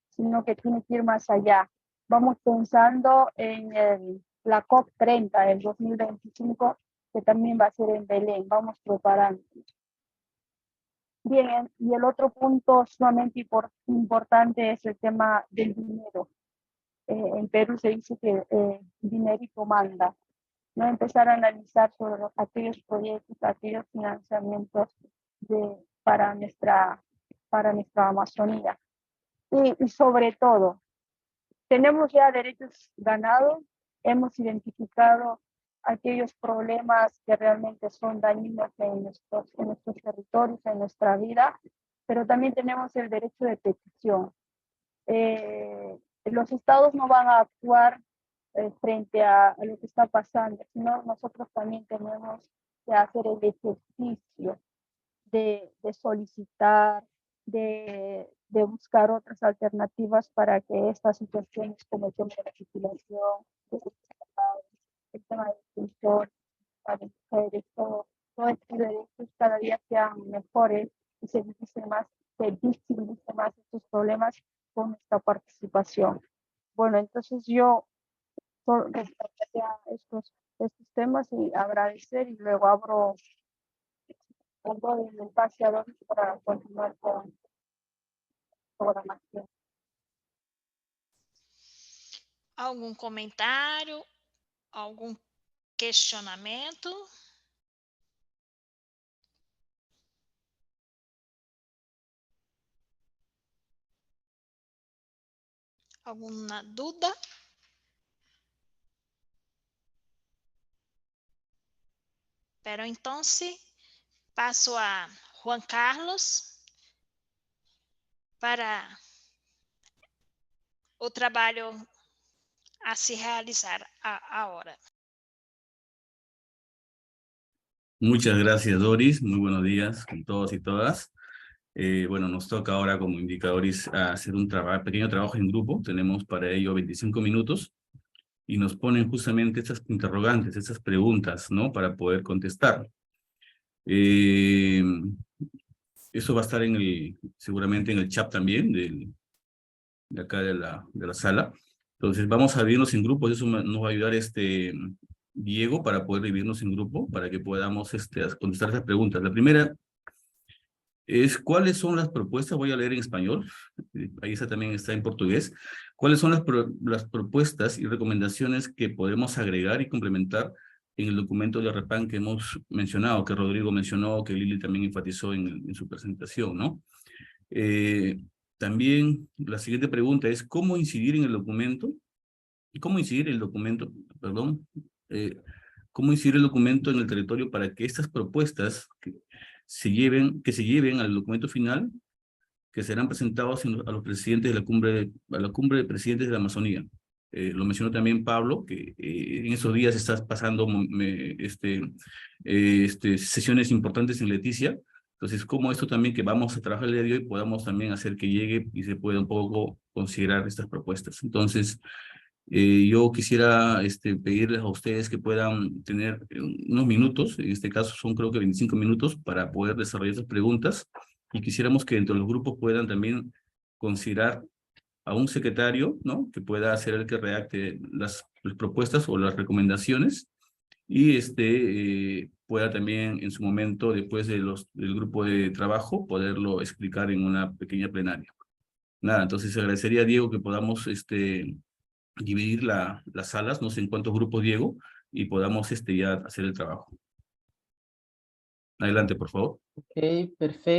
sino que tiene que ir más allá. Vamos pensando en la COP30 del 2025, que también va a ser en Belén. Vamos preparando. Bien, y el otro punto sumamente importante es el tema del dinero. En Perú se dice que dinerito manda. ¿No? Empezar a analizar sobre aquellos proyectos, aquellos financiamientos para nuestra Amazonía. Y sobre todo, tenemos ya derechos ganados, hemos identificado aquellos problemas que realmente son dañinos en nuestros territorios, en nuestra vida, pero también tenemos el derecho de petición. Los estados no van a actuar frente a lo que está pasando, sino nosotros también tenemos que hacer el ejercicio de solicitar, de buscar otras alternativas para que estas situaciones como el tema de la titulación, el tema de inclusión, para mujeres, todos estos derechos cada día sean mejores y se visibilicen más estos problemas con nuestra participación. Bueno, entonces yo rescataría estos temas y agradecer y luego abro el espacio a Doris para continuar con la programación. Algum comentário? Algum questionamento? Alguma dúvida? Pero então, passo a Juan Carlos para o trabalho a se realizar ahora. Muchas gracias, Doris. Muy buenos días con todos y todas. Bueno, nos toca ahora como indicadores hacer un pequeño trabajo en grupo. Tenemos para ello 25 minutos y nos ponen justamente estas interrogantes, estas preguntas, ¿no? Para poder contestar. Eso va a estar seguramente en el chat también de acá de la sala. Entonces vamos a dividirnos en grupos. Eso nos va a ayudar Diego para poder dividirnos en grupo, para que podamos contestar esas preguntas. La primera es, ¿cuáles son las propuestas? Voy a leer en español, ahí también está en portugués. ¿Cuáles son las propuestas y recomendaciones que podemos agregar y complementar en el documento de REPAN que hemos mencionado, que Rodrigo mencionó, que Lili también enfatizó en su presentación, ¿no? También la siguiente pregunta es, ¿cómo incidir en el documento? ¿Cómo incidir el documento, perdón? ¿Cómo incidir el documento en el territorio para que estas propuestas que se lleven al documento final que serán presentados a los presidentes de la cumbre de presidentes de la Amazonía? Lo mencionó también Pablo, que en esos días estás pasando sesiones importantes en Leticia. Entonces, como esto también que vamos a trabajar el día de hoy, podamos también hacer que llegue y se pueda un poco considerar estas propuestas. Entonces, yo quisiera pedirles a ustedes que puedan tener unos minutos, en este caso son creo que 25 minutos, para poder desarrollar esas preguntas, y quisiéramos que dentro de los grupos puedan también considerar a un secretario, ¿no? Que pueda ser el que redacte las propuestas o las recomendaciones, y pueda también en su momento, después del grupo de trabajo, poderlo explicar en una pequeña plenaria. Nada, entonces agradecería a Diego que podamos dividir las salas, no sé en cuántos grupos, Diego, y podamos ya hacer el trabajo. Adelante, por favor. Ok, perfecto.